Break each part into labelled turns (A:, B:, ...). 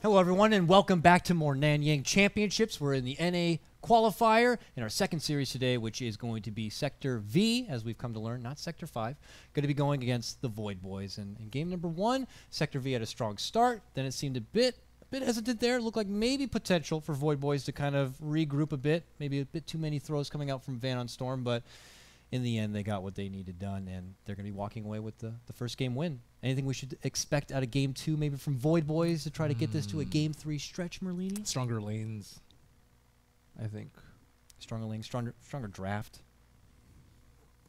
A: Hello, everyone, and welcome back to more NYChampionships. We're in the NA Qualifier in our second series today, which is going to be Sector V, as we've come to learn, not Sector 5. Going to be going against the Void Boys. And in game number 1, Sector V had a strong start. Then it seemed a bit hesitant there. It looked like maybe potential for Void Boys to kind of regroup a bit. Maybe a bit too many throws coming out from Van on Storm, but in the end, they got what they needed done, and they're going to be walking away with the first game win. Anything we should expect out of Game 2, maybe from Void Boys to try to get this to a Game 3 stretch, Merlini?
B: Stronger lanes, I think.
A: Stronger lanes, stronger draft.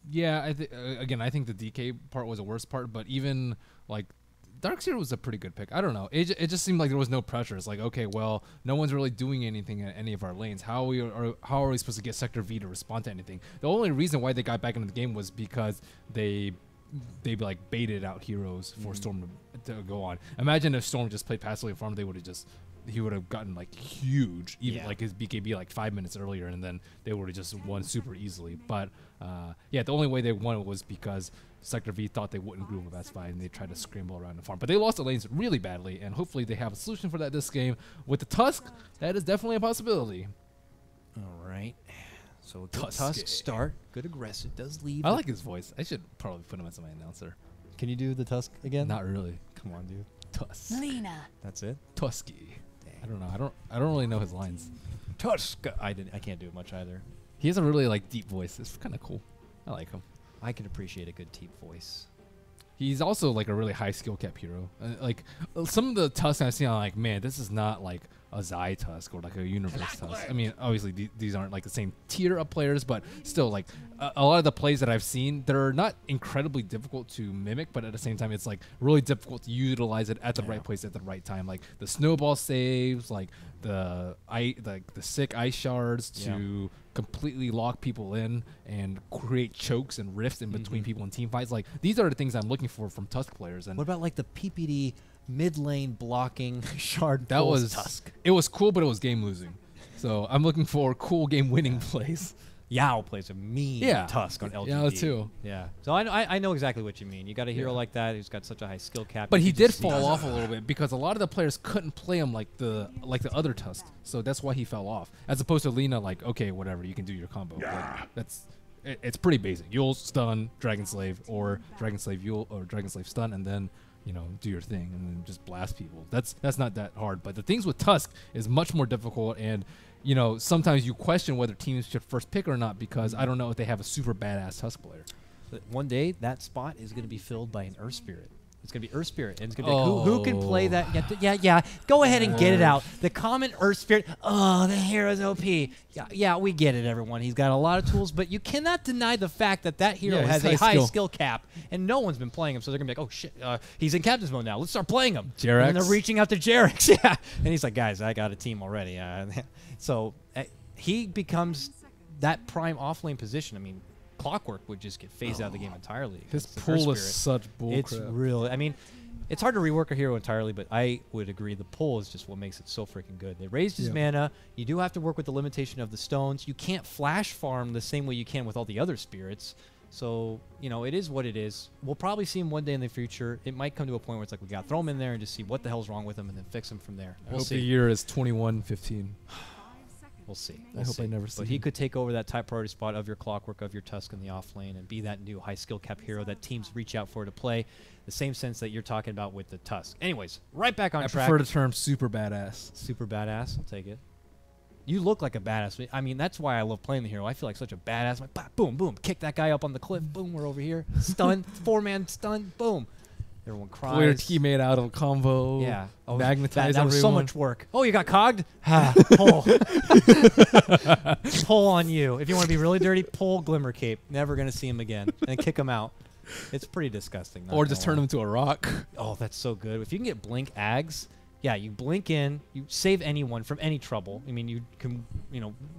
B: Yeah, I think the DK part was the worst part, but even, like, Darkseer was a pretty good pick. I don't know. It just seemed like there was no pressure. It's like, okay, well, no one's really doing anything at any of our lanes. How are we supposed to get Sector V to respond to anything? The only reason why they got back into the game was because they like baited out heroes for Storm to go on. Imagine if Storm just played passively farm, he would have gotten like huge, even like his BKB like 5 minutes earlier, and then they would have just won super easily. But yeah, the only way they won was because Sector V thought they wouldn't group with S5 and they tried to scramble around the farm. But they lost the lanes really badly, and hopefully they have a solution for that this game. With the Tusk, that is definitely a possibility.
A: All right. So Tusk start. Good aggressive. Does leave.
B: I like his voice. I should probably put him as my announcer.
A: Can you do the Tusk again?
B: Not really.
A: Come on, dude.
B: Tusk.
C: Lena.
A: That's it?
B: Tusky.
A: Dang.
B: I don't know. I don't really know his lines.
A: Tusk. I can't do it much either.
B: He has a really like deep voice. It's kind of cool. I like him.
A: I can appreciate a good deep voice.
B: He's also like a really high skill cap hero. Like some of the Tusks I've seen, I'm like, man, this is not like a Zai Tusk or like a Universe Tusk. I mean, obviously these aren't like the same tier of players, but still, like a lot of the plays that I've seen, they're not incredibly difficult to mimic, but at the same time, it's like really difficult to utilize it at the right place at the right time. Like the snowball saves, like the sick ice shards to completely lock people in and create chokes and rifts in between people in team fights. Like these are the things I'm looking for from Tusk players. And
A: what about like the PPD mid lane blocking shard?
B: That was
A: Tusk.
B: It was cool, but it was game losing. So I'm looking for cool game winning plays.
A: Yao plays a mean Tusk on LGD.
B: Yeah, too.
A: Yeah. So I know exactly what you mean. You got a hero like that who's got such a high skill cap.
B: But he did fall off a little bit because a lot of the players couldn't play him like the other Tusk. So that's why he fell off. As opposed to Lena, like, okay, whatever, you can do your combo. Like, it's pretty basic. You'll stun Dragon Slave or Dragon Slave Yule or Dragon Slave stun, and then do your thing and then just blast people. That's not that hard. But the things with Tusk is much more difficult, and sometimes you question whether teams should first pick or not because I don't know if they have a super badass Tusk player.
A: But one day that spot is going to be filled by an Earth Spirit. It's going to be Earth Spirit, and it's going to be who can play that? Yeah. Go ahead and get it out. The common Earth Spirit. Oh, the hero's OP. Yeah, we get it, everyone. He's got a lot of tools, but you cannot deny the fact that hero has a high skill cap, and no one's been playing him, so they're going to be like, oh, shit, he's in captain's mode now. Let's start playing him.
B: Jerax.
A: And they're reaching out to Jerax. Yeah. And he's like, guys, I got a team already. So he becomes that prime offlane position. I mean, Clockwork would just get phased out of the game entirely.
B: His pull is such bullcrap.
A: It's really, I mean, it's hard to rework a hero entirely, but I would agree the pull is just what makes it so freaking good. They raised his mana. You do have to work with the limitation of the stones. You can't flash farm the same way you can with all the other spirits. So, it is what it is. We'll probably see him one day in the future. It might come to a point where it's like we got to throw him in there and just see what the hell's wrong with him and then fix him from there.
B: We'll see. The year is 21-15.
A: We'll see.
B: I hope I never see
A: But he could take over that type priority spot of your Clockwork, of your Tusk in the off lane, and be that new high skill cap hero that teams reach out for to play. The same sense that you're talking about with the Tusk. Anyways, right back on track.
B: I prefer the term super badass.
A: Super badass. I'll take it. You look like a badass. I mean, that's why I love playing the hero. I feel like such a badass. Like, boom, boom. Kick that guy up on the cliff. Boom, we're over here. Stun. 4-man stun. Boom. Everyone cries.
B: Clear teammate out of a combo.
A: Yeah.
B: Oh, magnetize
A: that was so much work. Oh, you got cogged? Pull. Pull on you. If you want to be really dirty, pull Glimmer Cape. Never going to see him again. And kick him out. It's pretty disgusting.
B: Or just turn him into a rock.
A: Oh, that's so good. If you can get Blink Ags, yeah, you blink in, you save anyone from any trouble. I mean, you can,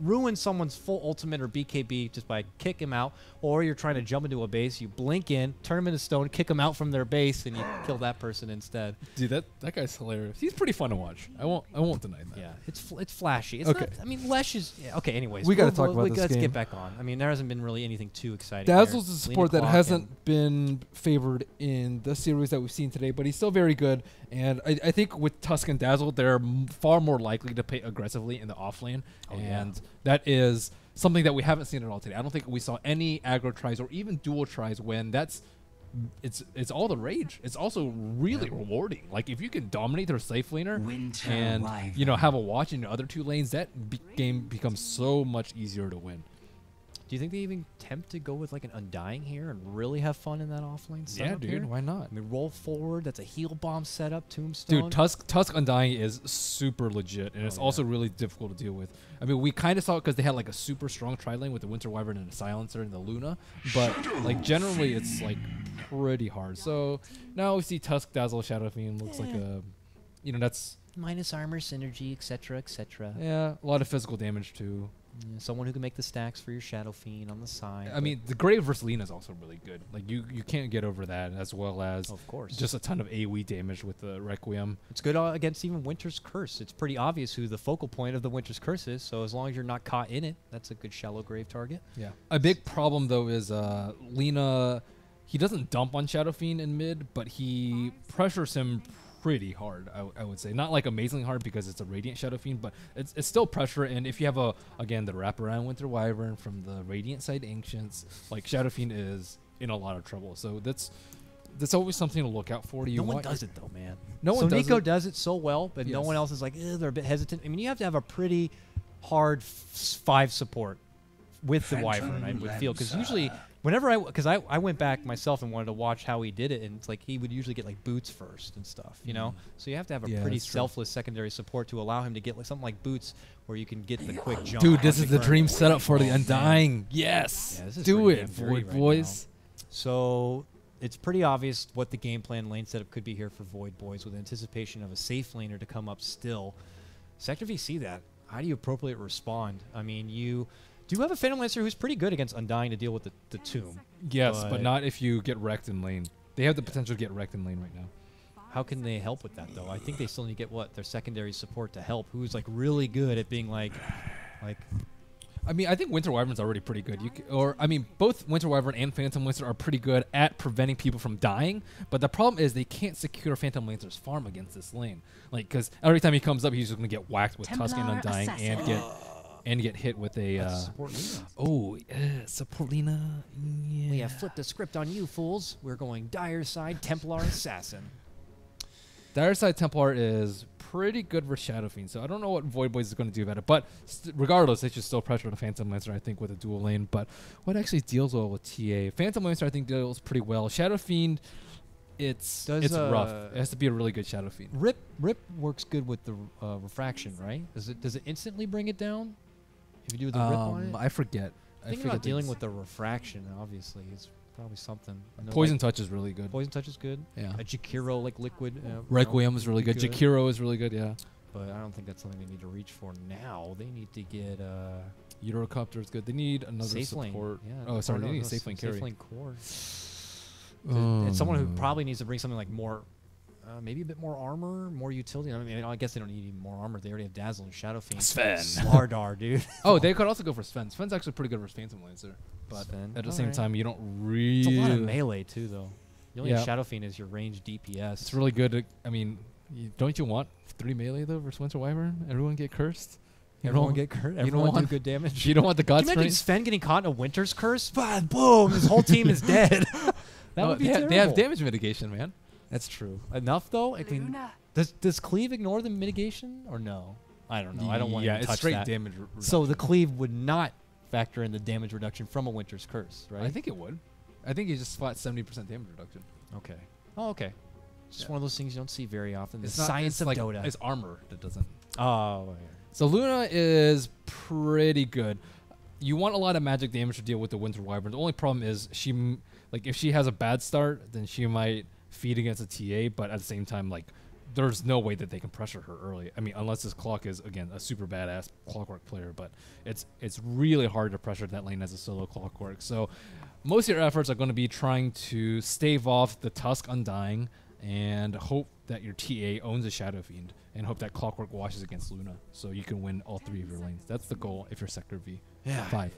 A: ruin someone's full ultimate or BKB just by kick him out, or you're trying to jump into a base, you blink in, turn him into stone, kick him out from their base, and you kill that person instead.
B: Dude, that guy's hilarious. He's pretty fun to watch. I won't deny that.
A: Yeah, it's flashy. It's
B: okay.
A: not, I mean, Lesh is okay. Anyways,
C: We got to talk about this
A: let's
C: game.
A: get back on. I mean, there hasn't been really anything too exciting.
C: Dazzle's
A: here.
C: a support that hasn't been favored in the series that we've seen today, but he's still very good. And I think with Tusk and Dazzle, they're far more likely to play aggressively in the off lane. And that is something that we haven't seen at all today. I don't think we saw any aggro tries or even dual tries when it's all the rage. It's also really rewarding. Like if you can dominate their safe laner and have a watch in the other two lanes, that game becomes so much easier to win.
A: Do you think they even attempt to go with like an Undying here and really have fun in that offlane setup?
C: Yeah, dude,
A: here?
C: why not?
A: I mean, roll forward. That's a heal bomb setup. Tombstone.
B: Dude, Tusk Undying is super legit, and it's also really difficult to deal with. I mean, we kind of saw it because they had like a super strong tri lane with the Winter Wyvern and the Silencer and the Luna, but like generally it's like pretty hard. So now we see Tusk, Dazzle, Shadow Fiend looks like a, that's
A: minus armor, synergy, etc., etc.
B: Yeah, a lot of physical damage too.
A: Yeah, someone who can make the stacks for your Shadow Fiend on the side.
B: I mean, the Grave versus Lina is also really good. Like you can't get over that, as well as
A: of course
B: just a ton of AoE damage with the Requiem.
A: It's good against even Winter's Curse. It's pretty obvious who the focal point of the Winter's Curse is. So as long as you're not caught in it, that's a good shallow grave target.
B: Yeah. A big problem though is Lina. He doesn't dump on Shadow Fiend in mid, but he pressures him pretty hard, I would say. Not like amazingly hard because it's a Radiant Shadow Fiend, but it's still pressure. And if you have again the wraparound Winter Wyvern from the Radiant side Ancients, like Shadow Fiend is in a lot of trouble. So that's always something to look out for.
A: No one does it though, man.
B: No one does
A: Nico
B: it.
A: does it so well, but no one else is like, they're a bit hesitant. I mean, you have to have a pretty hard 5 support with the Wyvern, I would feel, because usually whenever I went back myself and wanted to watch how he did it, and it's like he would usually get like boots first and stuff, So you have to have a pretty selfless secondary support to allow him to get like something like boots where you can get the quick jump.
C: Dude, this is the dream setup for the Undying. Yes,
A: this is
C: do it,
A: Void
C: boys.
A: So it's pretty obvious what the game plan lane setup could be here for Void Boys, with anticipation of a safe laner to come up still. Sector V see that. How do you appropriately respond? I mean, you do have a Phantom Lancer who's pretty good against Undying to deal with the tomb.
B: Yes, but not if you get wrecked in lane. They have the potential to get wrecked in lane right now.
A: How can they help with that, though? I think they still need to get their secondary support to help, who's like really good at being like.
B: I mean, I think Winter Wyvern's already pretty good. Both Winter Wyvern and Phantom Lancer are pretty good at preventing people from dying. But the problem is they can't secure Phantom Lancer's farm against this lane. Like, because every time he comes up, he's just going to get whacked with Tusk and Undying and get hit with a
A: support Lina.
C: Support Lina. Yeah.
A: We have flipped the script on you fools. We're going Dire side Templar Assassin.
B: Dire side Templar is pretty good for Shadow Fiend, so I don't know what Void Boys is going to do about it. But regardless, they should still pressure the Phantom Lancer, I think, with a dual lane. But what actually deals well with TA? Phantom Lancer, I think, deals pretty well. Shadow Fiend, it's rough. It has to be a really good Shadow Fiend.
A: Rip works good with the refraction, right? Does it instantly bring it down if you do the rip on it?
B: I forget.
A: I think about dealing with the refraction, obviously, is probably something.
B: Poison Touch is really good.
A: Poison Touch is good.
B: Yeah.
A: A Jakiro, like liquid.
B: Requiem is really good. Jakiro is really good, yeah.
A: But I don't think that's something they need to reach for now. They need to get
B: Eurocopter is good. They need another
A: safe
B: support.
A: Lane.
B: Yeah. Oh, sorry, they need a safe lane carry.
A: Safe lane core. And someone who probably needs to bring something like more, maybe a bit more armor, more utility. I mean, I guess they don't need even more armor. They already have Dazzle and Shadow Fiend.
C: Sven.
A: Slardar, dude.
B: Oh, they could also go for Sven. Sven's actually pretty good for Phantom Lancer. But at the same time, you don't really...
A: It's a lot of melee, too, though. The only Shadow Fiend is your range DPS.
B: It's really good. I mean, don't you want 3 melee, though, versus Winter Wyvern? Everyone get cursed?
A: Everyone get cursed? Everyone do good damage?
B: You don't want the God
A: Can you imagine Sven getting caught in a Winter's Curse? Boom! His whole team is dead. That would be terrible.
B: They have damage mitigation, man.
A: That's true. Enough, though? I mean, does Cleave ignore the mitigation, or no? I don't know. I don't want to touch that.
B: Yeah, it's straight damage reduction.
A: So the Cleave would not factor in the damage reduction from a Winter's Curse, right?
B: I think it would. I think he just flat 70% damage reduction.
A: Okay. Oh, okay. Just one of those things you don't see very often. The
B: It's
A: science of
B: like
A: Dota.
B: It's armor that doesn't.
A: Oh, yeah.
B: So Luna is pretty good. You want a lot of magic damage to deal with the Winter Wyvern. The only problem is if she has a bad start, then she might feed against a TA, but at the same time, like, there's no way that they can pressure her early. I mean, unless this Clock is, again, a super badass Clockwork player, but it's really hard to pressure that lane as a solo Clockwork. So most of your efforts are going to be trying to stave off the Tusk Undying and hope that your TA owns a Shadow Fiend and hope that Clockwork washes against Luna so you can win all 3 of your lanes. That's the goal if you're Sector V.
A: Yeah.
B: 5.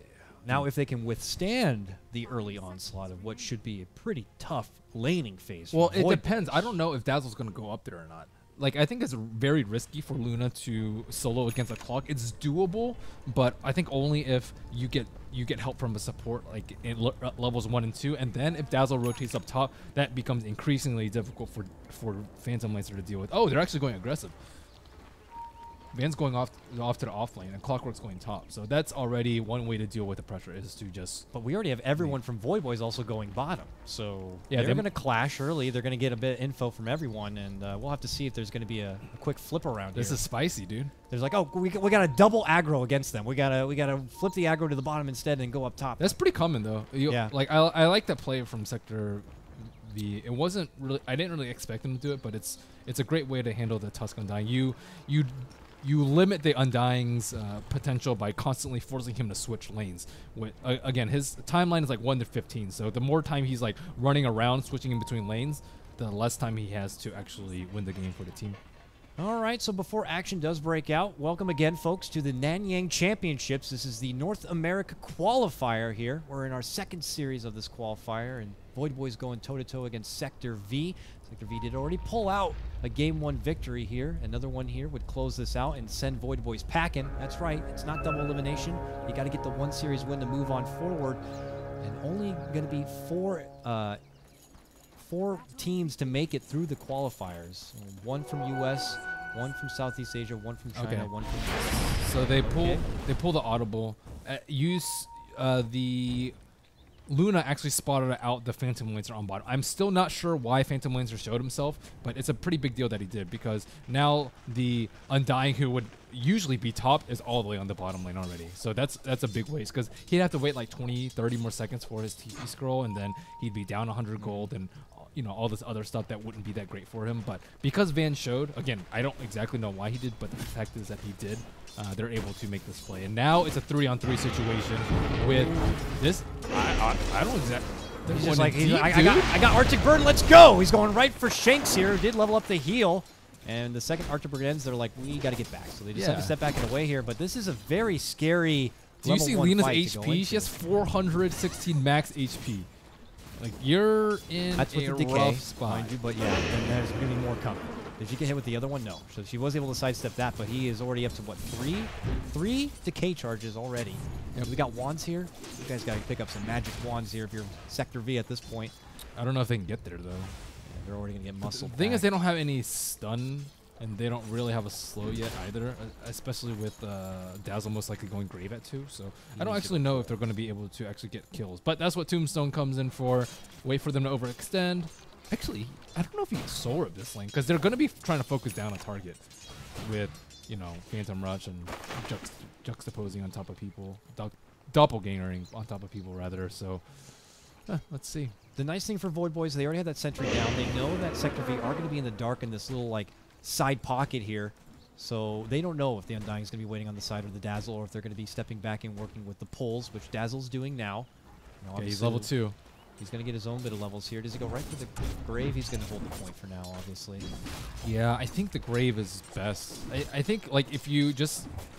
A: Now, if they can withstand the early onslaught of what should be a pretty tough laning phase.
B: Well,
A: for
B: it
A: Void
B: depends. I don't know if Dazzle's going to go up there or not. Like, I think it's very risky for Luna to solo against a Clock. It's doable, but I think only if you get help from a support, like in levels 1 and 2, and then if Dazzle rotates up top, that becomes increasingly difficult for Phantom Lancer to deal with. Oh, they're actually going aggressive. Van's going off to the off lane, and Clockwork's going top. So that's already one way to deal with the pressure, is to just...
A: But we already have everyone from Void Boys also going bottom. So
B: yeah,
A: they're going to clash early. They're going to get a bit of info from everyone, and we'll have to see if there's going to be a quick flip around
B: This
A: here.
B: is spicy, dude.
A: There's like, oh, we got to double aggro against them. We gotta flip the aggro to the bottom instead and go up top.
B: That's pretty common, though.
A: Yeah.
B: Like, I like that play from Sector V. It wasn't really... I didn't really expect them to do it, but it's a great way to handle the Tusk Undying. You limit the Undying's potential by constantly forcing him to switch lanes. Again, his timeline is like 1 to 15, so the more time he's like running around, switching in between lanes, the less time he has to actually win the game for the team.
A: All right, so before action does break out, welcome again, folks, to the NYChampionships. This is the North America Qualifier here. We're in our 2nd series of this qualifier, and Void Boys going toe-to-toe against Sector V. Sector V did already pull out a Game 1 victory here. Another one here would close this out and send Void Boys packing. That's right, it's not double elimination. You got to get the 1 series win to move on forward. And only going to be 4 teams to make it through the qualifiers. 1 from US, 1 from Southeast Asia, 1 from China, 1 from...
B: So they pull the audible. The Luna actually spotted out the Phantom Lancer on bottom. I'm still not sure why Phantom Lancer showed himself, but it's a pretty big deal that he did, because now the Undying, who would usually be top, is all the way on the bottom lane already. So that's a big waste, because he'd have to wait like 20, 30 more seconds for his TP scroll, and then he'd be down 100 gold and all this other stuff that wouldn't be that great for him. But because Van showed, again, I don't exactly know why he did, but the fact is that he did. They're able to make this play, and now it's a 3-on-3 situation with this. I don't exactly.
A: He's just like, I got Arctic Burn, let's go! He's going right for Shanks here, did level up the heal. And the second Arctic Burn ends, they're like, we got to get back. So they decide to step back and away here, but this is a very scary
B: Do you see Lena's HP? She
A: has
B: has 416 max HP. Like, you're in
A: That's with
B: a
A: the decay,
B: rough spot.
A: mind you, but yeah, and there's going to be more coming. Did she get hit with the other one? No. So she was able to sidestep that, but he is already up to, what, 3 decay charges already. Yep. We got wands here. You guys got to pick up some magic wands here if you're Sector V at this point.
B: I don't know if they can get there, though.
A: Yeah, they're already going to get muscle.
B: The thing is, they don't have any stun, and they don't really have a slow yet either, especially with Dazzle most likely going Grave at 2. So I don't actually know if they're going to be able to actually get kills. But that's what Tombstone comes in for. Wait for them to overextend. Actually, I don't know if he can soul rip this lane, because they're going to be trying to focus down a target with, Phantom Rush and juxtaposing on top of people, doppelgangering on top of people, rather. So, let's see.
A: The nice thing for Void Boys, they already have that sentry down. They know that Sector V are going to be in the dark in this little, side pocket here. So they don't know if the Undying is going to be waiting on the side of the Dazzle, or if they're going to be stepping back and working with the pulls, which Dazzle's doing now.
B: Okay, he's level 2.
A: He's going to get his own bit of levels here. Does he go right for the Grave? He's going to hold the point for now, obviously.
B: Yeah, I think the Grave is best. I think, if you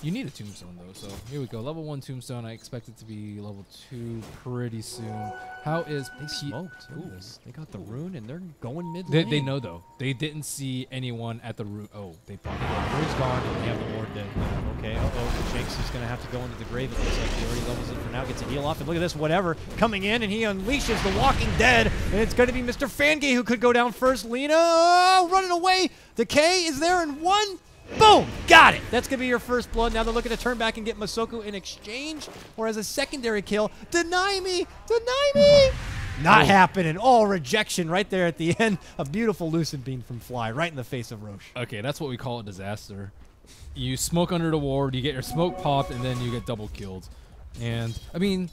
B: need a Tombstone, though. So here we go. Level 1 Tombstone. I expect it to be level 2 pretty soon. How is...
A: They smoked. Ooh. They got the rune, and they're going mid
B: lane. They know, though. They didn't see anyone at the rune. Oh, they probably...
A: Rune's gone, and they have the ward dead. Okay, Shanks is going to have to go into the Grave. It looks like he already levels it for now. Gets a heal off, and look at this, whatever. Coming in, and he unleashes the Walking Dead, and it's going to be Mr. Fangay who could go down first. Lena running away. Decay is there in 1. Boom! Got it! That's going to be your first blood. Now they're looking to turn back and get Masoku in exchange, or as a secondary kill. Deny me! Deny me! Not happening. Oh, rejection right there at the end. A beautiful Lucid Beam from Fly right in the face of Roche.
B: Okay, that's what we call a disaster. You smoke under the ward, you get your smoke popped, and then you get double killed. And, I mean...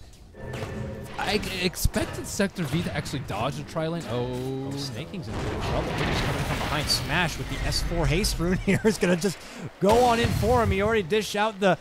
B: I expected Sector V to actually dodge the tri-lane. Oh.
A: Snaking's in a bit of trouble. He's just coming from behind. Smash with the S4 haste rune here is going to just go on in for him. He already dished out the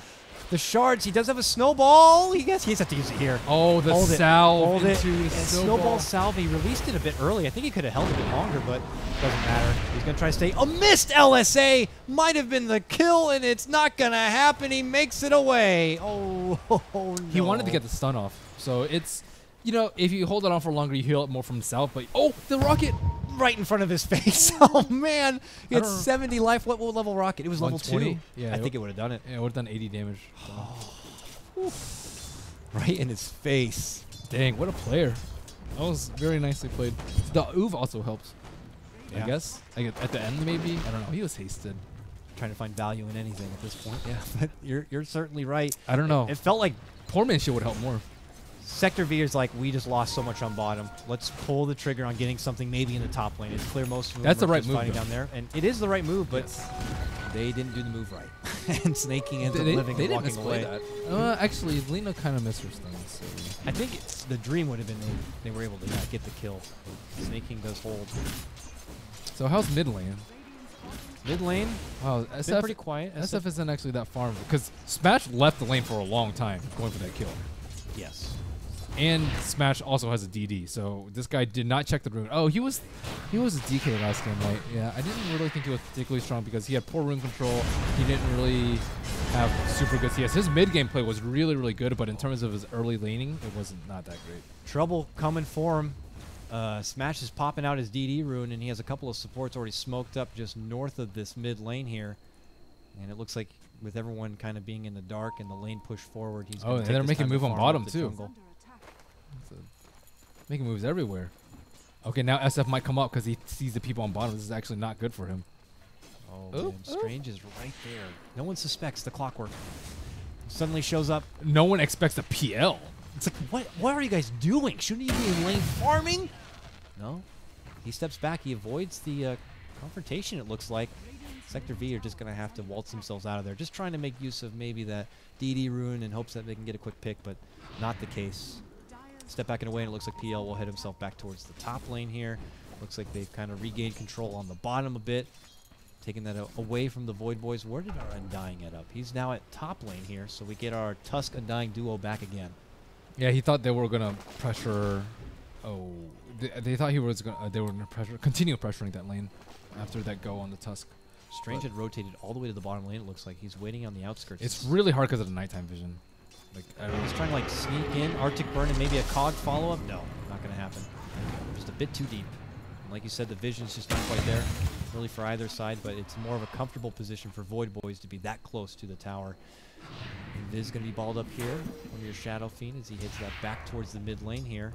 A: shards. He does have a snowball. He has to use it here.
B: Oh, the
A: Hold it.
B: salve
A: Hold it.
B: into
A: And
B: snowball.
A: salve. He released it a bit early. I think he could have held it a bit longer, but doesn't matter. He's going to try to stay. A missed LSA might have been the kill, and it's not going to happen. He makes it away. Oh, no.
B: He wanted to get the stun off. So it's, you know, if you hold it on for longer, you heal it more from the south. But, oh, the rocket.
A: Right in front of his face. Oh, man. He
B: I
A: had
B: don't know.
A: 70 life. What level rocket? It was level 2.
B: 120? Yeah,
A: I think it would have done it.
B: Yeah, it would have done 80 damage.
A: Right in his face.
B: Dang, what a player. That was very nicely played. The Uv also helps.
A: Yeah.
B: I guess. At the end, maybe? I don't know. He was hasted.
A: Trying to find value in anything at this point. Yeah, but you're certainly right.
B: I don't know.
A: It felt like
B: Poor man shit would help more.
A: Sector V is like, we just lost so much on bottom. Let's pull the trigger on getting something maybe in the top lane. It's clear most of them
B: That's the
A: are
B: right
A: just
B: move,
A: fighting
B: though.
A: down there. And it is the right move, but
B: Yes.
A: they didn't do the move right. And Snaking ends up
B: They
A: living and
B: didn't
A: walking
B: misplay
A: away.
B: that. Actually, Lena kind of missed her stun. So.
A: I think the dream would have been they were able to not get the kill. Snaking does hold.
B: So how's mid lane?
A: Mid lane,
B: Wow,
A: been
B: SF,
A: pretty quiet.
B: SF isn't actually that far because Smash left the lane for a long time going for that kill.
A: Yes.
B: And Smash also has a DD, so this guy did not check the rune. Oh, he was a DK last game, right? Yeah, I didn't really think he was particularly strong because he had poor rune control. He didn't really have super good CS. His mid game play was really, really good, but in terms of his early laning, it wasn't not that great.
A: Trouble coming for him. Smash is popping out his DD rune, and he has a couple of supports already smoked up just north of this mid lane here. And it looks like with everyone kind of being in the dark and the lane push forward, he's
B: Oh,
A: gonna
B: and
A: take
B: they're
A: his
B: making
A: time to
B: move on
A: farm
B: bottom,
A: up the
B: too.
A: jungle.
B: So, making moves everywhere. Okay, now SF might come up because he sees the people on bottom. This is actually not good for him.
A: Oh,
B: Oop,
A: man, Strange is right there. No one suspects the clockwork. Suddenly shows up.
B: No one expects a PL.
A: It's like, what are you guys doing? Shouldn't you be in lane farming? No. He steps back. He avoids the confrontation, it looks like. Sector V are just going to have to waltz themselves out of there. Just trying to make use of maybe that DD rune in hopes that they can get a quick pick, but not the case. Step back and away, and it looks like PL will head himself back towards the top lane here. Looks like they've kind of regained control on the bottom a bit. Taking that away from the Void Boys. Where did our Undying get up? He's now at top lane here, so we get our Tusk Undying duo back again.
B: Yeah, he thought they were gonna pressure. Oh, they thought he was gonna. They were gonna continue pressuring that lane after that go on the Tusk.
A: Strange had rotated all the way to the bottom lane. It looks like he's waiting on the outskirts.
B: It's really hard because of the nighttime vision. Like I don't
A: He's trying to like sneak in, Arctic Burn, and maybe a cog follow up. No, not gonna happen. Just a bit too deep. And like you said, the vision's just not quite there, really for either side. But it's more of a comfortable position for Void Boys to be that close to the tower. And Viz gonna be balled up here under your Shadow Fiend as he hits that back towards the mid lane here.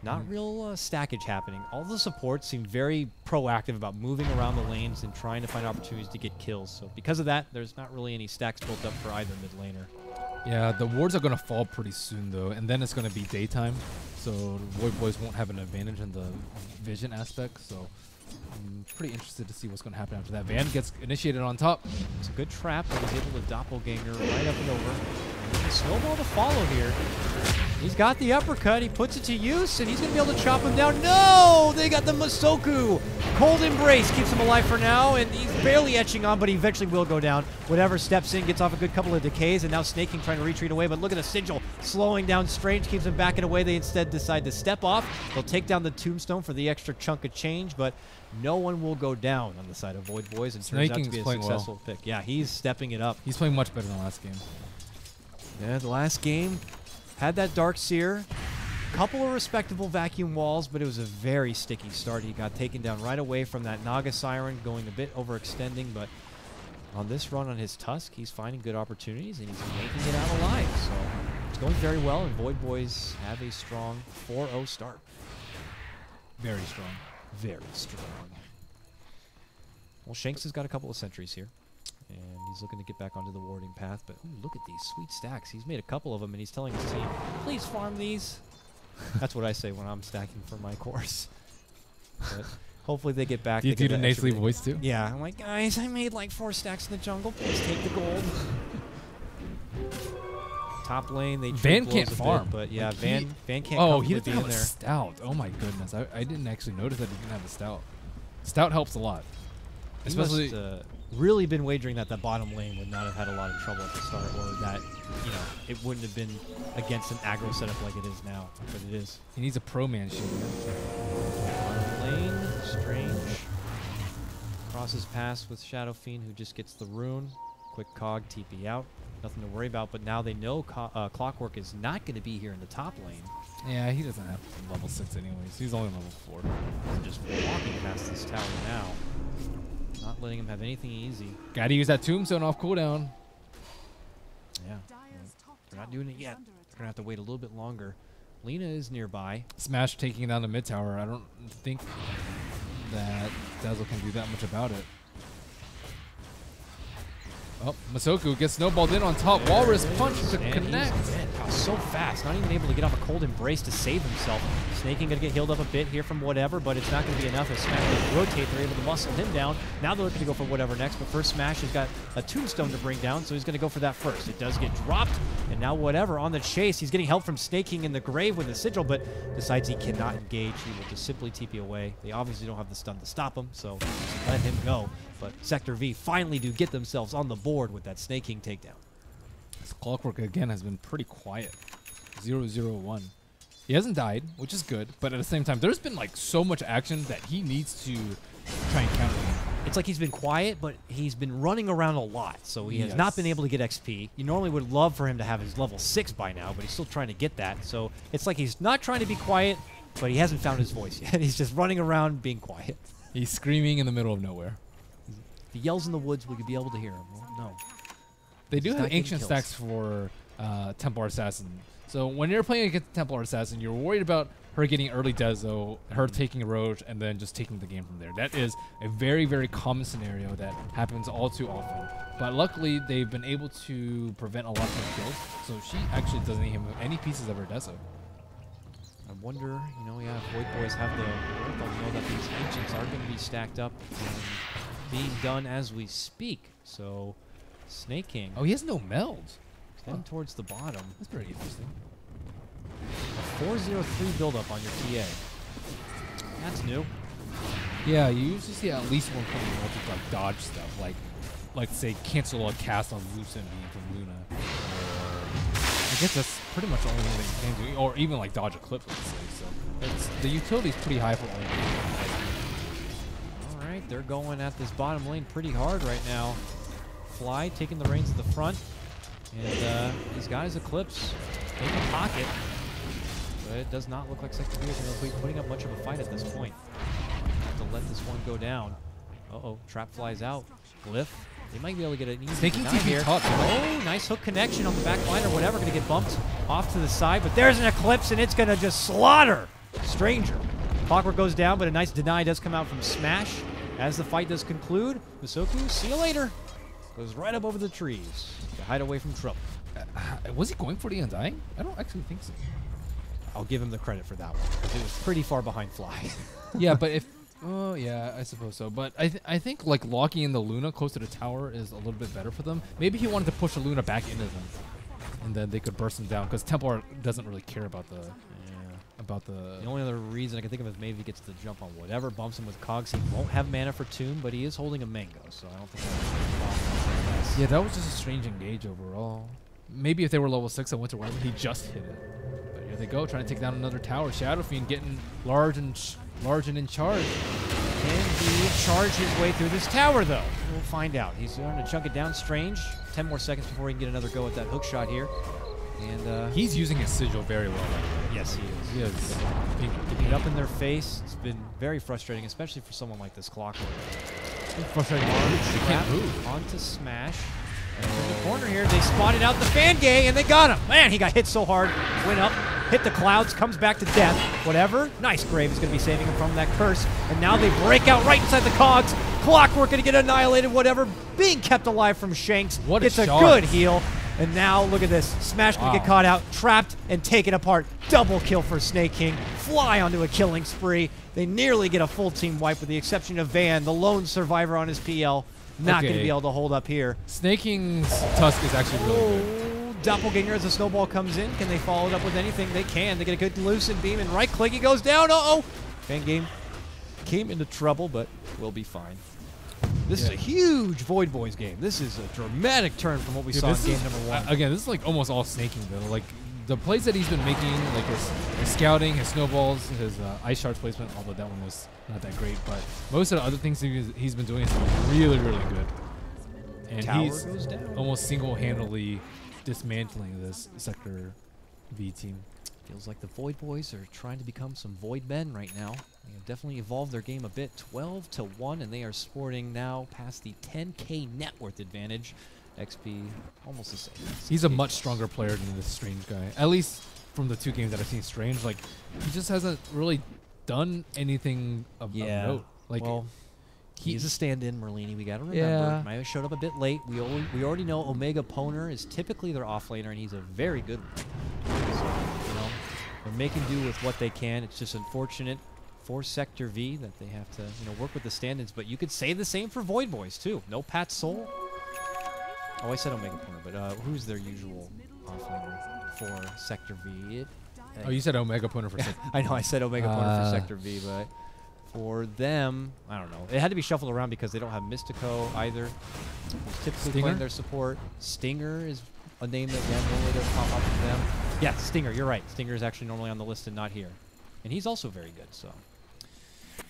A: Not real stackage happening. All the supports seem very proactive about moving around the lanes and trying to find opportunities to get kills. So because of that, there's not really any stacks built up for either mid laner.
B: Yeah, the wards are gonna fall pretty soon though, and then it's gonna be daytime, so Void Boys won't have an advantage in the vision aspect. So I'm pretty interested to see what's gonna happen after that. Van gets initiated on top.
A: It's a good trap, but he's able to doppelganger right up and over. And snowball to follow here. He's got the uppercut. He puts it to use, and he's going to be able to chop him down. No! They got the Masoku. Cold Embrace keeps him alive for now, and he's barely etching on, but he eventually will go down. Whatever steps in, gets off a good couple of decays, and now Snaking trying to retreat away, but look at the Sigil slowing down Strange, keeps him backing away. They instead decide to step off. They'll take down the Tombstone for the extra chunk of change, but no one will go down on the side of Void Boys, and turns out to
B: Snaking's
A: be a
B: playing well.
A: successful pick. Yeah, he's stepping it up.
B: He's playing much better than last game.
A: Yeah, the last game had that Dark Seer. Couple of respectable vacuum walls, but it was a very sticky start. He got taken down right away from that Naga Siren, going a bit overextending, but on this run on his Tusk, he's finding good opportunities, and he's making it out alive. So it's going very well, and Void Boys have a strong 4-0 start.
B: Very strong.
A: Very strong. Well, Shanks has got a couple of sentries here, and he's looking to get back onto the warding path, but ooh, look at these sweet stacks. He's made a couple of them, and he's telling his team, please farm these. That's what I say when I'm stacking for my course. But hopefully they get back.
B: Do you
A: They
B: do
A: get
B: the
A: that extra
B: nicely
A: bit.
B: voice too?
A: Yeah, I'm like, guys, I made like 4 stacks in the jungle. Please take the gold. Top lane, they
B: Van
A: blows
B: can't
A: a
B: farm.
A: bit, but yeah,
B: Like,
A: Van can't
B: Oh, he
A: comfortably
B: doesn't
A: be in
B: have a
A: there.
B: stout. Oh my goodness, I didn't actually notice that he didn't have a stout. Stout helps a lot,
A: He
B: especially.
A: must, really been wagering that the bottom lane would not have had a lot of trouble at the start, or that it wouldn't have been against an aggro setup like it is now. But it is.
B: He needs a pro man shield.
A: Bottom lane, Strange crosses past with Shadow Fiend, who just gets the rune. Quick cog, TP out. Nothing to worry about. But now they know Clockwork is not going to be here in the top lane.
B: Yeah, he doesn't have level 6 anyways. He's only level 4.
A: They're just walking past this tower now. Not letting him have anything easy.
B: Gotta use that tombstone off cooldown.
A: Yeah. They're not doing it yet. They're going to have to wait a little bit longer. Lina is nearby.
B: Smash taking down the mid tower. I don't think that Dazzle can do that much about it. Oh, Masoku gets snowballed in on top.
A: There
B: Walrus
A: it is,
B: punch to
A: and
B: connect.
A: he's dead. Wow, so fast. Not even able to get off a cold embrace to save himself. Snaking going to get healed up a bit here from whatever, but it's not going to be enough. As Smash will rotate, they're able to muscle him down. Now they're looking to go for whatever next, but first Smash has got a tombstone to bring down, so he's going to go for that first. It does get dropped, and now whatever on the chase. He's getting help from Snaking in the grave with the sigil, but decides he cannot engage. He will just simply TP away. They obviously don't have the stun to stop him, so just let him go. But Sector V finally do get themselves on the board with that Snaking takedown.
B: This Clockwork again has been pretty quiet. 0-0-1. He hasn't died, which is good, but at the same time, there's been like so much action that he needs to try and counter it.
A: It's like he's been quiet, but he's been running around a lot, so he has
B: Yes.
A: not been able to get XP. You normally would love for him to have his level 6 by now, but he's still trying to get that. So it's like he's not trying to be quiet, but he hasn't found his voice yet. He's just running around being quiet.
B: He's screaming in the middle of nowhere.
A: If he yells in the woods, we could be able to hear him. Well, no.
B: They do
A: He's
B: have
A: not getting
B: ancient
A: kills.
B: stacks for Templar Assassin. So when you're playing against Templar Assassin, you're worried about her getting early Dezo, her taking a Roche, and then just taking the game from there. That is a very, very common scenario that happens all too often. But luckily, they've been able to prevent a lot of her kills. So she actually doesn't even have any pieces of her Dezo.
A: I wonder, yeah, if Void Boys have the they'll know that these ancients are going to be stacked up and being done as we speak. So, Snake King
B: Oh, he has no meld.
A: heading towards the bottom.
B: That's pretty interesting.
A: A 403 buildup on your TA. That's new.
B: Yeah, you usually see at least one point multi like dodge stuff, like say cancel a cast on Lucent being from Luna. Or I guess that's pretty much the only thing that you can do, or even like dodge Eclipse, let's say. So it's, the utility's pretty high for only.
A: All right, they're going at this bottom lane pretty hard right now. Fly taking the reins at the front, and he's got his Eclipse in the pocket, but it does not look like Sector V is going to be putting up much of a fight at this point. Have to let this one go down. Uh-oh, trap flies out. Glyph, they might be able to get an easy
B: Taking
A: deny
B: TP
A: here.
B: top.
A: Oh, nice hook connection on the back line or whatever. Going to get bumped off to the side, but there's an Eclipse, and it's going to just slaughter Stranger. Clockwork goes down, but a nice deny does come out from Smash. As the fight does conclude, Masoku, see you later. Goes right up over the trees to hide away from trouble.
B: Was he going for the Undying? I don't actually think so.
A: I'll give him the credit for that one, because it was pretty far behind Fly.
B: Yeah, but if... Oh, yeah, I suppose so. But I think, like, locking in the Luna close to the tower is a little bit better for them. Maybe he wanted to push the Luna back into them, and then they could burst him down, because Templar doesn't really care about the...
A: The only other reason I can think of is maybe he gets the jump on whatever, bumps him with Cogs. He won't have mana for Tomb, but he is holding a Mango, so I don't think that's a problem.
B: Yeah, that was just a strange engage overall. Maybe if they were level 6 and went to Wyvern, he just hit it. But here they go, trying to take down another tower. Shadow Fiend getting large and in charge.
A: Can he charge his way through this tower, though? We'll find out. He's going to chunk it down. Strange. 10 more seconds before he can get another go at that hook shot here. And
B: he's using his sigil very well.
A: yes, he is.
B: He is.
A: Keeping it up in their face. It's been very frustrating, especially for someone like this Clockwork.
B: Frustrating. They can't move.
A: Onto Smash. And in the corner here, they spotted out the Fangay, and they got him. Man, he got hit so hard. Went up, hit the clouds, comes back to death. Whatever. Nice Grave is going to be saving him from that curse. And now they break out right inside the Cogs. Clockwork going to get annihilated. Whatever. Being kept alive from Shanks.
B: What a
A: Gets a
B: shot.
A: good heal. And now, look at this. Smash going to get caught out, trapped, and taken apart. Double kill for Snake King. Fly onto a killing spree. They nearly get a full team wipe with the exception of Van, the lone survivor on his PL. Not going to
B: Okay.
A: be able to hold up here.
B: Snake King's Tusk is actually really good.
A: Oh, Doppelganger as the snowball comes in. Can they follow it up with anything? They can. They get a good loosen beam and right click. He goes down. Uh-oh. Fan game came into trouble, but we'll be fine. This is a huge Void Boys game. This is a dramatic turn from what we saw in game number 1.
B: Again, this is like almost all snaking though. Like the plays that he's been making, like his scouting, his snowballs, his ice shards placement, although that one was not that great, but most of the other things he's been doing is really, really good. And
A: Tower
B: he's
A: goes down.
B: almost single-handedly dismantling this Sector V team.
A: Feels like the Void Boys are trying to become some Void Men right now. They have definitely evolved their game a bit. 12-1, and they are sporting now past the 10K net worth advantage. XP almost the same.
B: He's a much stronger player than this Strange guy. At least from the 2 games that I've seen Strange. Like, he just hasn't really done anything of note. Like,
A: well, he's a stand-in, Merlini. We got to remember.
B: Yeah.
A: Might have showed up a bit late. We already know Omega Poner is typically their off-laner, and he's a very good one. So, you know, they're making do with what they can. It's just unfortunate for Sector V that they have to, you know, work with the stand-ins. But you could say the same for Void Boys, too. No Pat Soul. Oh, I said Omega Poner, but who's their usual off-laner for Sector V?
B: Oh, you said Omega Poner for Sector.
A: I know I said Omega Poner for Sector V, but for them, I don't know. It had to be shuffled around because they don't have Mystico either. Who's typically playing their support. Stinger is a name that normally does pop up for them. Yeah, Stinger, you're right. Stinger is actually normally on the list and not here. And he's also very good, so.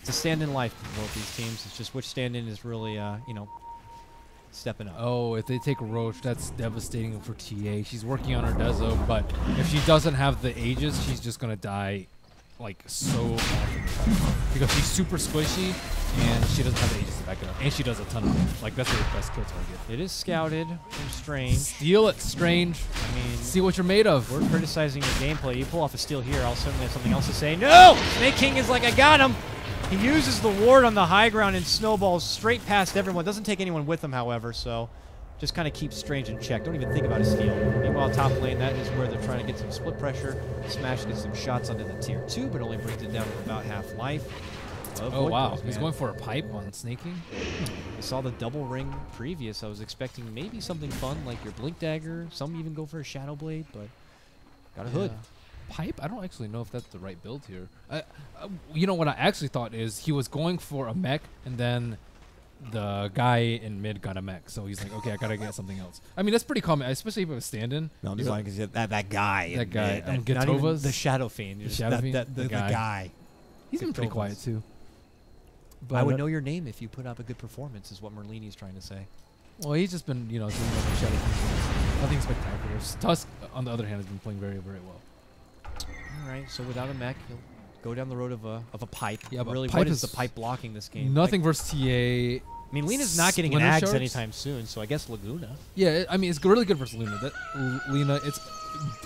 A: It's a stand-in life for both these teams. It's just which stand-in is really, you know, stepping up.
B: Oh, if they take Roche, that's devastating for TA. She's working on her Dezo, but if she doesn't have the Aegis, she's just going to die, like, so often. Because she's super squishy, and she doesn't have the Aegis to back it up. And she does a ton of damage. Like, that's her best kill target.
A: It is scouted from Strange.
B: Steal it, Strange.
A: I mean,
B: see what you're made of.
A: We're criticizing your gameplay. You pull off a steal here, I'll certainly have something else to say. No! Snake King is like, I got him! He uses the ward on the high ground and snowballs straight past everyone. Doesn't take anyone with him, however, so just kind of keeps Strange in check. Don't even think about a steal. Meanwhile, top lane, that is where they're trying to get some split pressure. Smash gets some shots onto the tier 2, but only brings it down to about half life.
B: Oh, wow. He's going for a pipe on snaking.
A: I saw the double ring previous. I was expecting maybe something fun like your Blink Dagger. Some even go for a Shadow Blade, but got a hood.
B: Pipe? I don't actually know if that's the right build here. You know what I actually thought is he was going for a mech, and then the guy in mid got a mech. So he's like, okay, I gotta get something else. I mean, that's pretty common, especially if it was stand-in.
A: No, I'm just like that guy.
B: That guy.
A: Not even the Shadow Fiend.
B: The Shadow Fiend?
A: The guy.
B: He's been pretty quiet too. But
A: I would know your name if you put up a good performance, is what Merlini's trying to say.
B: Well, he's just been, you know, doing like Shadow Fiend. Nothing spectacular. Tusk, on the other hand, has been playing very, very well.
A: All right, so without a mech, he'll go down the road of a pipe.
B: Yeah, but
A: really,
B: pipe
A: what is the pipe blocking this game?
B: Nothing versus TA.
A: I mean, Lena's not getting an
B: Splinter
A: Ags
B: Shards?
A: anytime soon, so I guess Laguna.
B: Yeah, I mean, it's really good versus Luna. Lena, it's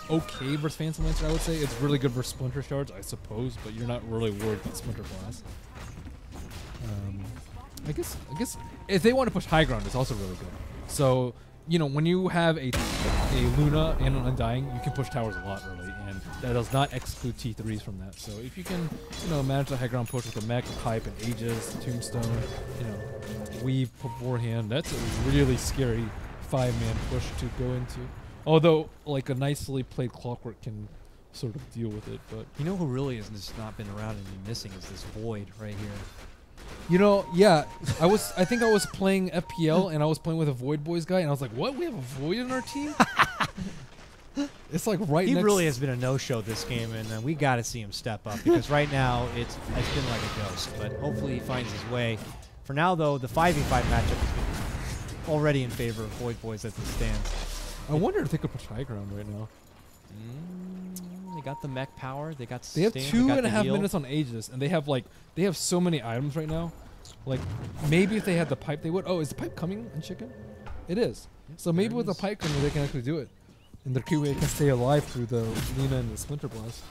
B: okay versus Phantom Lancer, I would say. It's really good versus Splinter Shards, I suppose, but you're not really worried about Splinter Blast. I guess if they want to push high ground, it's also really good. So, you know, when you have a Luna and an Undying, you can push towers a lot early, and that does not exclude T3s from that. So if you can, you know, manage the high ground push with a mech, a pipe, an Aegis, Tombstone, you know, weave beforehand, that's a really scary 5-man push to go into. Although, like, a nicely played Clockwork can sort of deal with it, but
A: You know who really has just not been around and been missing is this Void right here.
C: You know, yeah, I think I was playing FPL and I was playing with a Void Boys guy and I was like, what? We have a Void in our team? It's like
A: He
C: next.
A: really has been a no-show this game, and we got to see him step up because right now it's been like a ghost. But hopefully he finds his way. For now, though, the 5v5 matchup has been already in favor of Void Boys as it stands.
C: I wonder if they could push high ground right now.
A: They got the mech power. They got
C: They have
A: sustain,
C: 2.5
A: heal.
C: minutes on Aegis, and they have so many items right now. Like, maybe if they had the pipe, they would. Oh, is the pipe coming in Chicken? It is. So maybe with the pipe coming, they can actually do it. And their QA can stay alive through the Lena and the Splinter Blast.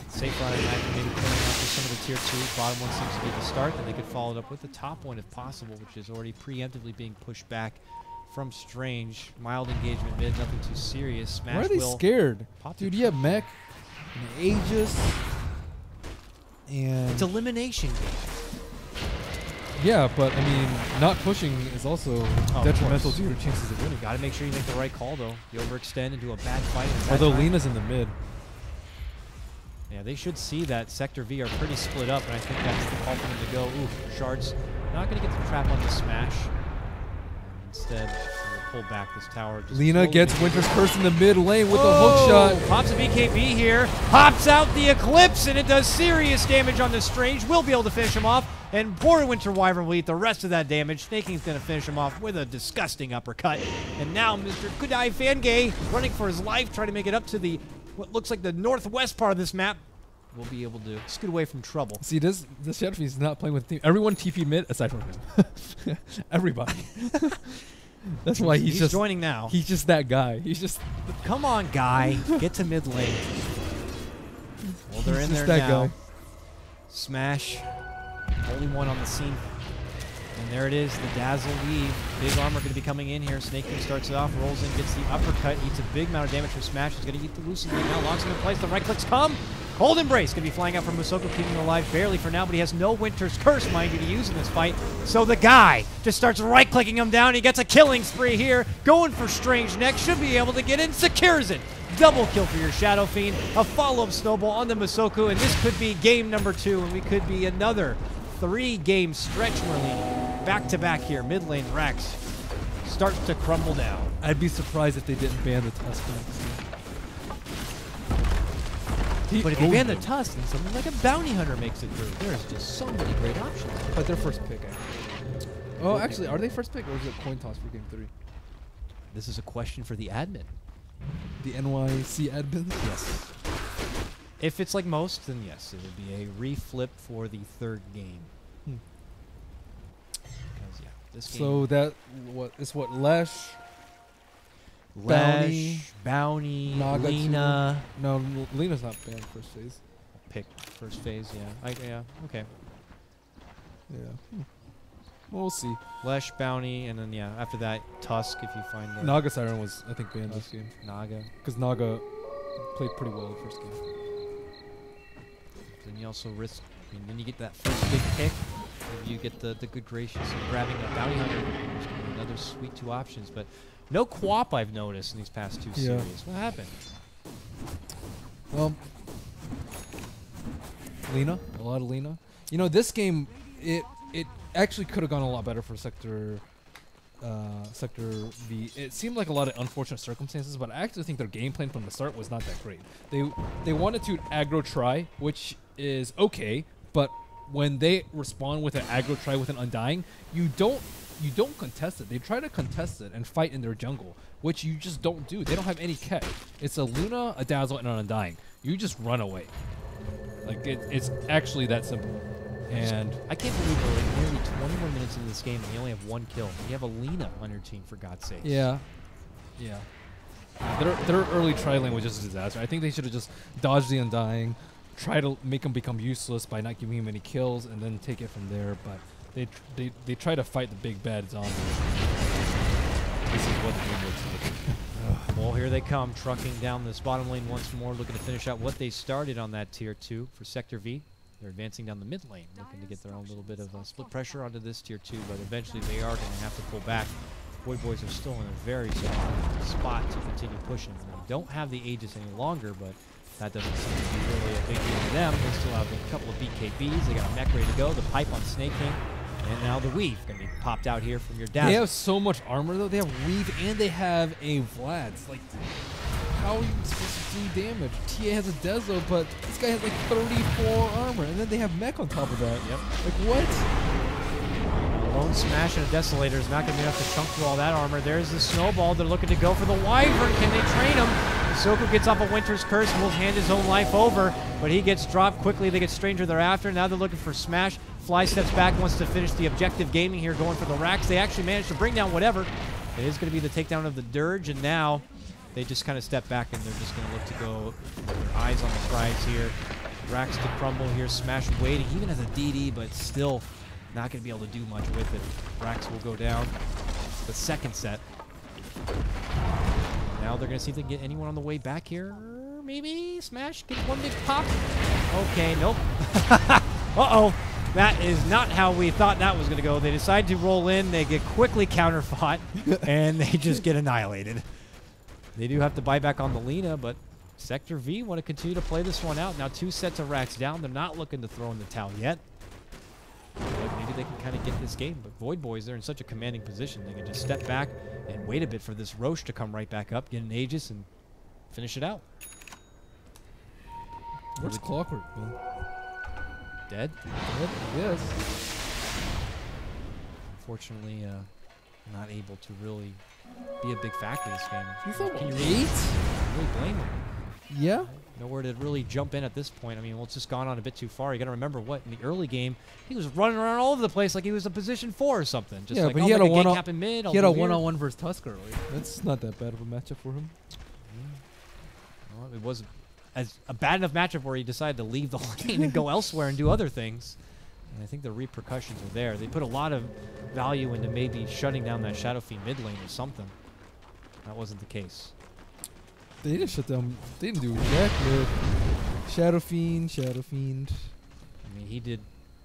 A: Safe ride and maybe clearing out for some of the tier 2. Bottom one seems to be the start. Then they could follow it up with the top one if possible, which is already preemptively being pushed back from Strange. Mild engagement mid, nothing too serious. Smash
C: Why are they
A: will
C: scared?
A: pop
C: Dude,
A: the
C: you have mech, and Aegis, and
A: It's elimination game.
C: Yeah, but I mean, not pushing is also detrimental to your chances of winning.
A: Got to make sure you make the right call, though. You overextend into a bad fight.
C: Although Lena's in the mid.
A: Yeah, they should see that Sector V are pretty split up, and I think that's the call for them to go. Ooh, Shards not going to get the trap on the smash. Instead, pull back this tower.
C: Lena gets Winter's Curse in the mid lane with a hook shot.
A: Pops a BKB here. Pops out the Eclipse, and it does serious damage on the Strange. We'll be able to finish him off. And poor Winter Wyvern will eat the rest of that damage. Snaking's going to finish him off with a disgusting uppercut. And now Mr. Goodeye Fangay, running for his life, trying to make it up to the what looks like the northwest part of this map. We'll be able to scoot away from trouble.
C: See, this Shadowfiend is not playing with the team. Everyone TP mid aside from him. Everybody. That's why he's just
A: joining now.
C: He's just that guy. He's just
A: come on, guy. Get to mid lane. Well, they're in there
C: that
A: now.
C: Guy.
A: Smash. Only one on the scene. And there it is, the Dazzle Weave. Big armor going to be coming in here. Snake King starts it off, rolls in, gets the uppercut, eats a big amount of damage from Smash. He's going to eat the Lucy now, locks him in place. The right clicks come. Cold Embrace going to be flying out from Musoko, keeping him alive barely for now, but he has no Winter's Curse, mind you, to use in this fight. So the guy just starts right-clicking him down. He gets a killing spree here, going for Strange next. Should be able to get in, secures it. Double kill for your Shadow Fiend. A follow-up snowball on the Musoko, and this could be game number 2, and we could be another 3-game stretch we're leading. Back-to-back here, mid lane Rex starts to crumble down.
C: I'd be surprised if they didn't ban the Tusk next year.
A: But if you ban the Tusk, then something like a Bounty Hunter makes it through. There's just so many great options.
C: But their first pick, Oh, actually, are they first pick or is it coin toss for game 3?
A: This is a question for the admin.
C: The NYC admin?
A: Yes. If it's like most, then yes, it would be a reflip for the 3rd game. Because, yeah, this game.
C: So that what Lesh,
A: Bounty,
C: Naga
A: Lena.
C: No, Lena's not banned first phase.
A: Pick first phase, yeah. Yeah, okay.
C: Yeah. We'll see.
A: Lesh, Bounty, and then, yeah, after that, Tusk, if you find the...
C: Naga Siren was, I think, banned this game.
A: Naga.
C: Because Naga played pretty well the first game.
A: Then you also risk... I mean, then you get that first big pick. If you get the good gracious of grabbing a Bounty Hunter. There's gonna be another sweet 2 options, but no Quap I've noticed in these past 2 series. What happened?
C: Well, Lena. A lot of Lena. You know, this game, it actually could have gone a lot better for Sector V. It seemed like a lot of unfortunate circumstances, but I actually think their game plan from the start was not that great. They wanted to aggro try, which is okay, but when they respond with an aggro try with an Undying, you don't contest it. They try to contest it and fight in their jungle, which you just don't do. They don't have any catch. It's a Luna, a Dazzle, and an Undying. You just run away. Like it's actually that simple. And
A: I can't believe we're like nearly 21 minutes into this game and you only have 1 kill. You have a Lena on your team, for God's sake.
C: Yeah. Yeah. Their early try lane was just a disaster. I think they should have just dodged the Undying, try to make him become useless by not giving him any kills, and then take it from there. But they try to fight the big bad zombies. This is what the game looks like.
A: Well, here they come, trucking down this bottom lane once more, looking to finish out what they started on that tier 2 for Sector V. They're advancing down the mid lane, looking to get their own little bit of split pressure onto this tier 2, but eventually they are going to have to pull back. Void Boys are still in a very strong spot to continue pushing. They don't have the Aegis any longer, but that doesn't seem to be really a big deal to them. They still have a couple of BKBs. They got a mech ready to go, the pipe on Snake King, and now the Weave going to be popped out here from your Dazzle.
C: They have so much armor, though. They have Weave and they have a Vlad. It's like, how are you supposed to do damage? TA has a Dezo, but this guy has like 34 armor, and then they have mech on top of that.
A: Yep.
C: Like, what?
A: Lone Smash and a Desolator is not going to be enough to chunk through all that armor. There's the Snowball. They're looking to go for the Wyvern. Can they train him? Soko gets off a Winter's Curse and will hand his own life over, but he gets dropped quickly. They get Stranger thereafter. Now they're looking for Smash. Fly steps back, wants to finish the objective gaming here, going for the racks. They actually managed to bring down whatever. It is going to be the takedown of the Dirge, and now they just kind of step back and they're just going to look to go with their eyes on the prize here. Racks to crumble here. Smash waiting, even as a DD, but still not going to be able to do much with it. Racks will go down. The second set. Now they're going to see if they can get anyone on the way back here. Maybe Smash get one big pop. Okay, nope. Uh-oh. That is not how we thought that was going to go. They decide to roll in. They get quickly counterfought, and they just get annihilated. They do have to buy back on the Lena, but Sector V want to continue to play this one out. Now 2 sets of racks down. They're not looking to throw in the towel yet. But maybe they can kind of get this game. But Void Boys, they're in such a commanding position. They can just step back and wait a bit for this Roche to come right back up, get an Aegis, and finish it out.
C: Where's Clockwork, man?
A: Dead?
C: Dead? Yes.
A: Unfortunately, not able to really be a big factor this game.
C: He's level
A: Can you
C: 8?
A: really blame him?
C: Yeah.
A: Nowhere to really jump in at this point. I mean, well, it's just gone on a bit too far. You got to remember what in the early game he was running around all over the place like he was a position 4 or something. Just
C: Yeah,
A: like,
C: but
A: I'll
C: he had
A: make
C: a
A: gank
C: one-on-
A: happen mid.
C: He had a
A: I'll do here.
C: one-on-one versus Tusk earlier. That's not that bad of a matchup for him.
A: Well, it was as a bad enough matchup where he decided to leave the lane and go elsewhere and do other things. And I think the repercussions are there. They put a lot of value into maybe shutting down that Shadow Fiend mid lane or something. That wasn't the case.
C: They didn't shut down. They didn't do jack with Shadow Fiend.
A: I mean, he did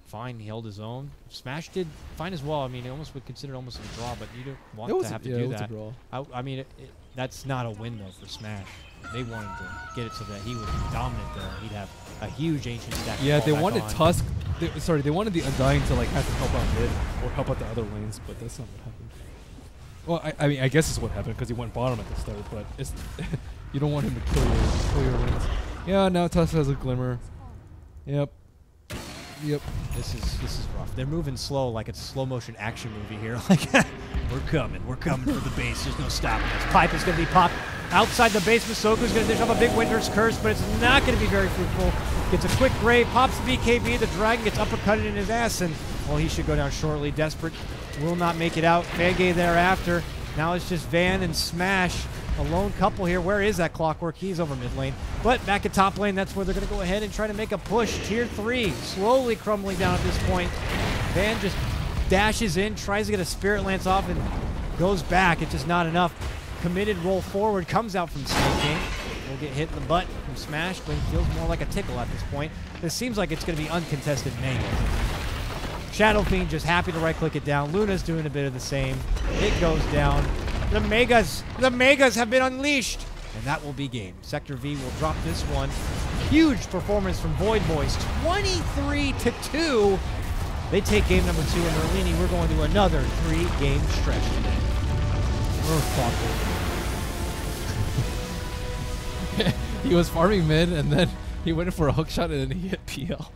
A: fine. He held his own. Smash did fine as well. I mean, he almost would consider it almost a draw, but you don't want to have to do
C: it was
A: that.
C: a draw.
A: I mean, that's not a win, though, for Smash. They wanted to get it so that he would be dominant there. He'd have a huge Ancient stack.
C: Yeah,
A: to
C: they
A: fall back
C: wanted
A: on.
C: Tusk. They wanted the Undying to like have to help out mid or help out the other lanes, but that's not what happened. Well, I mean, I guess it's what happened because he went bottom at the start, but it's you don't want him to kill your lanes. Yeah, now Tusk has a glimmer. Yep.
A: This is rough. They're moving slow, like it's a slow motion action movie here. Like we're coming for the base. There's no stopping us. Pipe is going to be popped outside the base. Masoku's going to dish up a big Winter's Curse, but it's not going to be very fruitful. Gets a quick grave, pops the BKB. The Dragon gets uppercutted in his ass, and well, he should go down shortly. Desperate will not make it out. Vangay thereafter. Now it's just Van and Smash. A lone couple here. Where is that Clockwork? He's over mid lane. But back at top lane, that's where they're going to go ahead and try to make a push. Tier 3, slowly crumbling down at this point. Van just dashes in, tries to get a Spirit Lance off, and goes back. It's just not enough. Committed roll forward, comes out from Snake. Will get hit in the butt from Smash, but it feels more like a tickle at this point. This seems like it's going to be uncontested Mega. Shadow Fiend just happy to right-click it down. Luna's doing a bit of the same. It goes down. The Megas have been unleashed, and that will be game. Sector V will drop this one. Huge performance from Void Boys, 23-2. They take game number 2, and Merlini, we're going to another 3-game stretch today.
B: He was farming mid, and then he went in for a hook shot, and then he hit PL.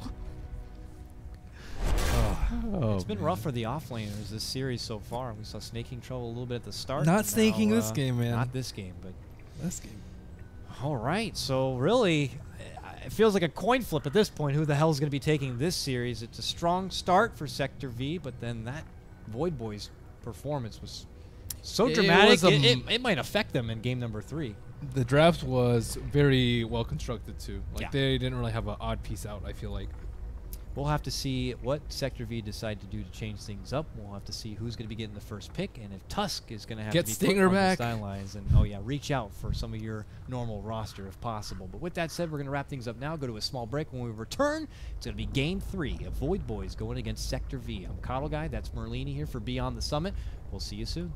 A: It's been rough for the offlaners this series so far. We saw snaking trouble a little bit at the start.
C: Not
A: and
C: snaking
A: now,
C: this game, man.
A: Not this game, but
C: This game.
A: all right. So really, it feels like a coin flip at this point. Who the hell is going to be taking this series? It's a strong start for Sector V, but then that Void Boys performance was so dramatic. It might affect them in game number 3.
B: The draft was very well constructed too. Like
A: Yeah.
B: they didn't really have an odd piece out, I feel like.
A: We'll have to see what Sector V decide to do to change things up. We'll have to see who's going to be getting the first pick, and if Tusk is going to have
B: Get
A: to be
B: Stinger
A: put on
B: back.
A: the sidelines. And oh yeah, reach out for some of your normal roster if possible. But with that said, we're going to wrap things up now. Go to a small break. When we return, it's going to be Game 3 of Void Boys going against Sector V. I'm Coddle Guy. That's Merlini here for Beyond the Summit. We'll see you soon.